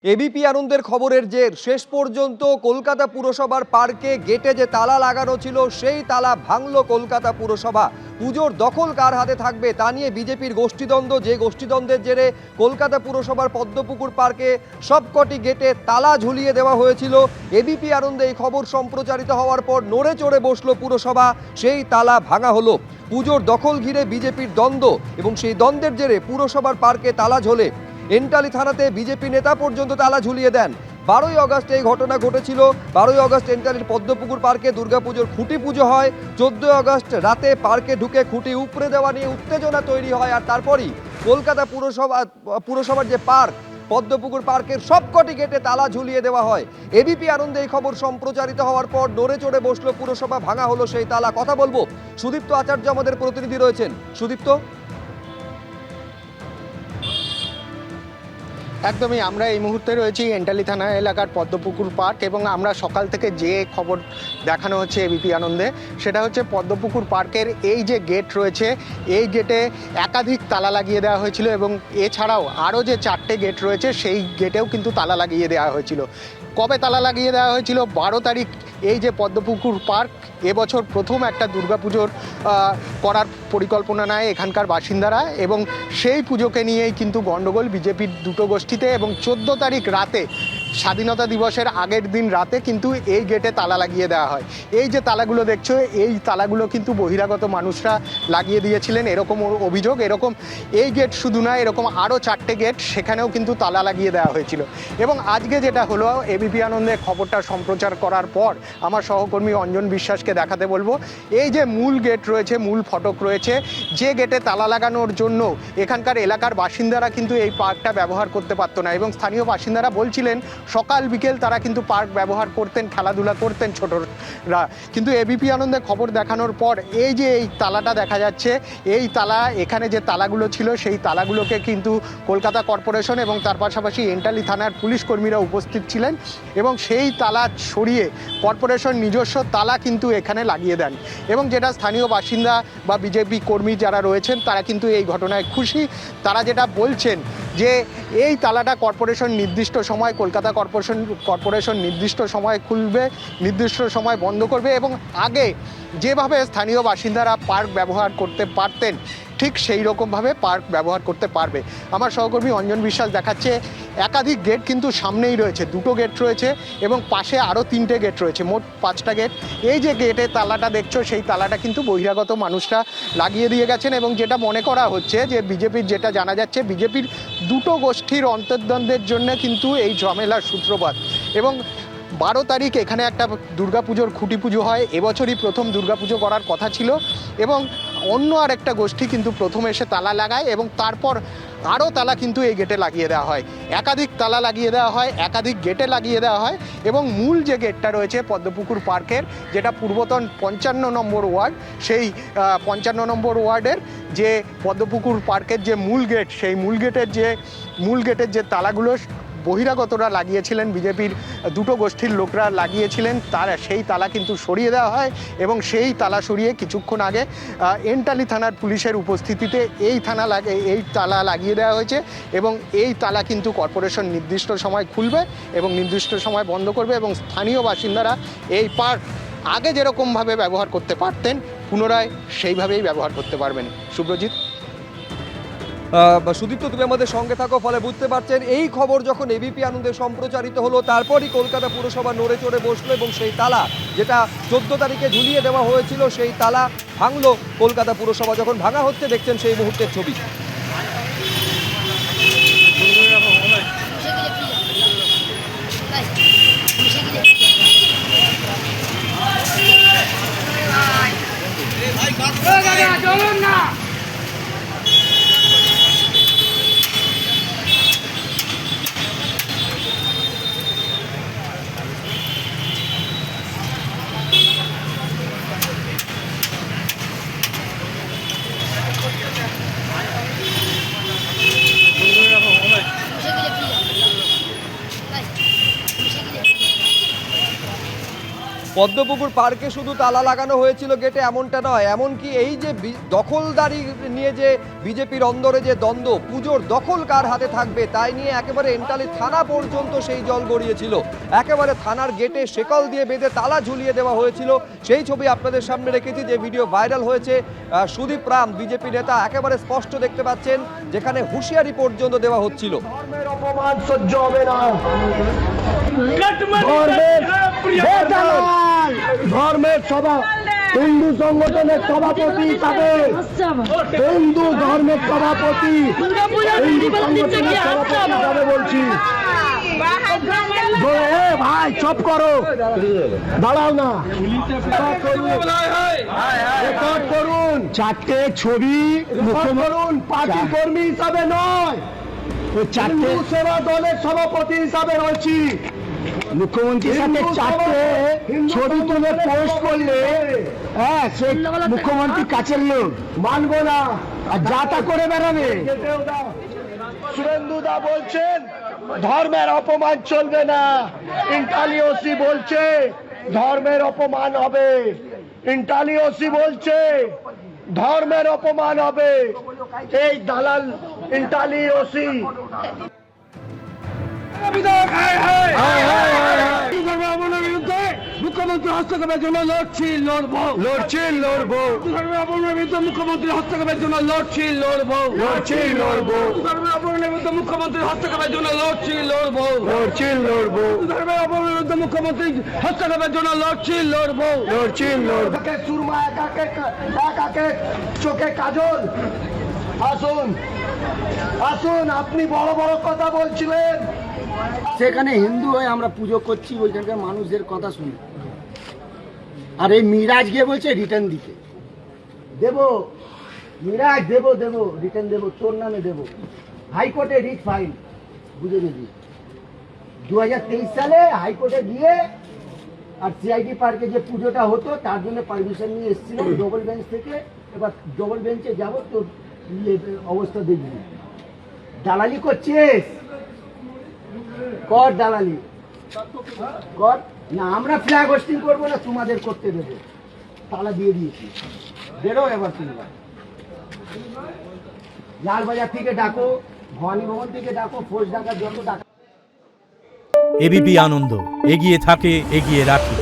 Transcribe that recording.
ABP আনন্দের খবরের জের শেষ পর্যন্ত কলকাতা পুরসভার পার্কে গেটে যে তালা লাগানো ছিল সেই তালা ভাঙল কলকাতা পুরসভা। পুজোর দখল কার হাতে থাকবে তা নিয়ে বিজেপির গোষ্ঠীদ্বন্দ্ব, যে গোষ্ঠীদ্বন্দ্বের জেরে কলকাতা পুরসভার পদ্মপুকুর পার্কে সবকটি গেটে তালা ঝুলিয়ে দেওয়া হয়েছিল। এবিপি আনন্দে এই খবর সম্প্রচারিত হওয়ার পর নড়ে চড়ে বসলো পুরসভা, সেই তালা ভাঙা হলো। পুজোর দখল ঘিরে বিজেপির দ্বন্দ্ব এবং সেই দ্বন্দ্বের জেরে পুরসভার পার্কে তালা ঝোলে। এন্টালি থানাতে বিজেপি নেতা পর্যন্ত তালা ঝুলিয়ে দেন। 12ই আগস্ট এই ঘটনা ঘটেছিল। 12ই আগস্ট এন্টালির পদ্মপুকুর পার্কে দুর্গাপুজোর খুঁটি পুজো হয়। 14ই আগস্ট রাতে পার্কে ঢুকে খুঁটি উপড়ে দেওয়া নিয়ে উত্তেজনা তৈরি হয়, আর তারপরই কলকাতা পুরসভার যে পার্ক পদ্মপুকুর পার্কের সবকটি গেটে তালা ঝুলিয়ে দেওয়া হয়। এবিপি আনন্দে এই খবর সম্প্রচারিত হওয়ার পর নড়ে চড়ে বসলো পুরসভা, ভাঙা হলো সেই তালা। কথা বলবো সুদীপ্ত আচার্য আমাদের প্রতিনিধি রয়েছেন। সুদীপ্ত, একদমই, আমরা এই মুহূর্তে রয়েছি এন্টালি থানা এলাকার পদ্মপুকুর পার্ক এবং আমরা সকাল থেকে যে খবর দেখানো হচ্ছে এবিপি আনন্দে সেটা হচ্ছে পদ্মপুকুর পার্কের এই যে গেট রয়েছে এই গেটে একাধিক তালা লাগিয়ে দেওয়া হয়েছিল এবং এছাড়াও আরও যে 4টে গেট রয়েছে সেই গেটেও কিন্তু তালা লাগিয়ে দেওয়া হয়েছিল। কবে তালা লাগিয়ে দেওয়া হয়েছিল? 12 তারিখ এই যে পদ্মপুকুর পার্ক এবছর প্রথম একটা দুর্গাপুজোর করার পরিকল্পনা নেয় এখানকার বাসিন্দারা এবং সেই পুজোকে নিয়েই কিন্তু গণ্ডগোল বিজেপির দুটো গোষ্ঠীতে। এবং 14 তারিখ রাতে স্বাধীনতা দিবসের আগের দিন রাতে কিন্তু এই গেটে তালা লাগিয়ে দেওয়া হয়। এই যে তালাগুলো দেখছো এই তালাগুলো কিন্তু বহিরাগত মানুষরা লাগিয়ে দিয়েছিলেন এরকম অভিযোগ। এরকম এই গেট শুধু না, এরকম আরও 4টে গেট সেখানেও কিন্তু তালা লাগিয়ে দেওয়া হয়েছিল। এবং আজকে যেটা হলো, এবিপি আনন্দে খবরটা সম্প্রচার করার পর আমার সহকর্মী অঞ্জন বিশ্বাসকে দেখাতে বলবো, এই যে মূল গেট রয়েছে, মূল ফটক রয়েছে, যে গেটে তালা লাগানোর জন্য এখানকার এলাকার বাসিন্দারা কিন্তু এই পার্কটা ব্যবহার করতে পারতো না এবং স্থানীয় বাসিন্দারা বলছিলেন সকাল বিকেল তারা কিন্তু পার্ক ব্যবহার করতেন, খেলাধুলা করতেন ছোটরা। কিন্তু এবিপি আনন্দে খবর দেখানোর পর এই যে এই তালাটা দেখা যাচ্ছে, এই তালা, এখানে যে তালাগুলো ছিল সেই তালাগুলোকে কিন্তু কলকাতা কর্পোরেশন এবং তার পাশাপাশি এন্টালি থানার পুলিশ কর্মীরা উপস্থিত ছিলেন এবং সেই তালা সরিয়ে কর্পোরেশন নিজস্ব তালা কিন্তু এখানে লাগিয়ে দেন। এবং যেটা স্থানীয় বাসিন্দা বা বিজেপি কর্মী যারা রয়েছেন তারা কিন্তু এই ঘটনায় খুশি। তারা যেটা বলছেন যে এই তালাটা কর্পোরেশন নির্দিষ্ট সময়, কলকাতা কর্পোরেশন নির্দিষ্ট সময় খুলবে, নির্দিষ্ট সময় বন্ধ করবে এবং আগে যেভাবে স্থানীয় বাসিন্দারা পার্ক ব্যবহার করতে পারতেন ঠিক সেই রকমভাবে পার্ক ব্যবহার করতে পারবে। আমার সহকর্মী অঞ্জন বিশ্বাস দেখাচ্ছে একাধিক গেট কিন্তু সামনেই রয়েছে, 2টো গেট রয়েছে এবং পাশে আরও 3টে গেট রয়েছে, মোট 5টা গেট। এই যে গেটের তালাটা দেখছো সেই তালাটা কিন্তু বহিরাগত মানুষরা লাগিয়ে দিয়ে গেছেন এবং যেটা মনে করা হচ্ছে যে বিজেপির, যেটা জানা যাচ্ছে বিজেপির দুটো গোষ্ঠীর অন্তর্দ্বন্দ্বের জন্য কিন্তু এই ঝামেলার সূত্রপাত। এবং 12 তারিখ এখানে একটা দুর্গাপুজোর খুঁটি পুজো হয়, এবছরই প্রথম দুর্গাপুজো করার কথা ছিল এবং অন্য আরেকটা গোষ্ঠী কিন্তু প্রথমে এসে তালা লাগায় এবং তারপর আরও তালা কিন্তু এই গেটে লাগিয়ে দেওয়া হয়। একাধিক তালা লাগিয়ে দেওয়া হয়, একাধিক গেটে লাগিয়ে দেওয়া হয় এবং মূল যে গেটটা রয়েছে পদ্মপুকুর পার্কের, যেটা পূর্বতন 55 নম্বর ওয়ার্ড, সেই 55 নম্বর ওয়ার্ডের যে পদ্মপুকুর পার্কের যে মূল গেট, সেই মূল গেটের যে তালাগুলো বহিরাগতরা লাগিয়েছিলেন, বিজেপির দুটো গোষ্ঠীর লোকরা লাগিয়েছিলেন, তারা সেই তালা কিন্তু সরিয়ে দেওয়া হয় এবং সেই তালা সরিয়ে কিছুক্ষণ আগে এন্টালি থানার পুলিশের উপস্থিতিতে এই তালা লাগিয়ে দেওয়া হয়েছে এবং এই তালা কিন্তু কর্পোরেশন নির্দিষ্ট সময় খুলবে এবং নির্দিষ্ট সময় বন্ধ করবে এবং স্থানীয় বাসিন্দারা এই পার্ক আগে যেরকমভাবে ব্যবহার করতে পারতেন পুনরায় সেইভাবেই ব্যবহার করতে পারবেন। সুব্রজিৎ। সুদীপ্ত, তুমি আমাদের সঙ্গে থাকো, ফলে বুঝতে পারছেন এই খবর যখন এবিপি আনন্দে সম্প্রচারিত হলো তারপরই কলকাতা পুরসভা নড়ে চড়ে বসলো এবং সেই তালা, যেটা 14 তারিখে ঝুলিয়ে দেওয়া হয়েছিল, সেই তালা ভাঙলো কলকাতা পুরসভা। যখন ভাঙা হচ্ছে দেখছেন সেই মুহূর্তের ছবি। চলুন না। পদ্মপুকুর পার্কে শুধু তালা লাগানো হয়েছিল গেটে এমনটা নয়, এমনকি এই যে দখলদারি নিয়ে যে বিজেপির অন্দরে যে দ্বন্দ্ব, পুজোর দখল কার হাতে থাকবে তাই নিয়ে একেবারে এন্টালি থানা পর্যন্ত সেই জল গড়িয়েছিল। একেবারে থানার গেটে শেকল দিয়ে বেঁধে তালা ঝুলিয়ে দেওয়া হয়েছিল। সেই ছবি আপনাদের সামনে রেখেছি, যে ভিডিও ভাইরাল হয়েছে। সুদীপ রাম বিজেপি নেতা, একেবারে স্পষ্ট দেখতে পাচ্ছেন যেখানে হুঁশিয়ারি পর্যন্ত দেওয়া হচ্ছিল। ধর্মের অপমান সহ্য হবে না। ধর্মের সভা হিন্দু সংগঠনের সভাপতি হিসাবে, হিন্দু ধর্মের সভাপতি, হিন্দু সংগঠনের সভাপতি হিসাবে বলছি, ভাই চুপ করো, দাঁড়াও না, রেকর্ড করুন, চারটে ছবি করুন, পার্টি কর্মী হিসাবে নয়, হিন্দু সেবা দলের সভাপতি হিসাবে রয়েছি। মুখ্যমন্ত্রীর সাথে চারটে ছবি তুলে পোস্ট করলে হ্যাঁ সে মুখ্যমন্ত্রী কাছের লোক, মানবো না, আর যা তা করে বেড়াবে। সুরেন্দু দা বলছেন ধর্মের অপমান চলবে না, ইন্টালি ওসি বলছে ধর্মের অপমান হবে, ইন্টালি ওসি বলছে ধর্মের অপমান হবে। এই দালাল ইন্টালি ওসি বিরুদ্ধে মুখ্যমন্ত্রী হস্তক্ষেপের জন্য লড়ছি, লড়বো, লড়ছি, লড়বো। বিরুদ্ধে মুখ্যমন্ত্রী হস্তক্ষেপের জন্য লড়ছি, লড়বো, লড়ছি, লড়বো। বিরুদ্ধে মুখ্যমন্ত্রী হস্তক্ষেপের জন্য লড়ছি, লড়বো, লড়ছি, লড়বো। বিরুদ্ধে মুখ্যমন্ত্রী হস্তক্ষেপের জন্য লড়ছি, লড়বো, লড়ছি, লড়বো। সুরমা একাকে চোখে কাজল। আসুন আসুন, আপনি বড় বড় কথা বলছিলেন, সেখানে হিন্দু হয়ে আমরা পুজো করছি, ওইখানকার মানুষদের কথা শুনি। আর এই মিরাজ গিয়ে বলছে রিটার্ন দিতে দেবো, মিরাজ দেবো দেবো রিটার্ন দেবো, তোর নামে দেবো। হাইকোর্টে রিট ফাইল, বুঝে নিবি। 2023 সালে হাইকোর্টে গিয়ে আর সিআইডি পার্কে যে পুজোটা হতো তার জন্য পারমিশন নিয়ে এসেছিলাম ডবল বেঞ্চ থেকে। এবার ডবল বেঞ্চে যাবো, তোর অবস্থা দেখবি। দালালি করছিস, কর দালালি কর না, আমরা ফ্ল্যাগ হোস্টিং করবো না, তোমাদের করতে দেবো। তালা দিয়ে দিয়েছি, বেরো এবার তুমি। লালবাজার থেকে ডাকো, ভবানী ভবন থেকে ডাকো, ফোর্স ডাকা, যত ডাকা। এবিপি আনন্দ, এগিয়ে থাকে, এগিয়ে রাখে।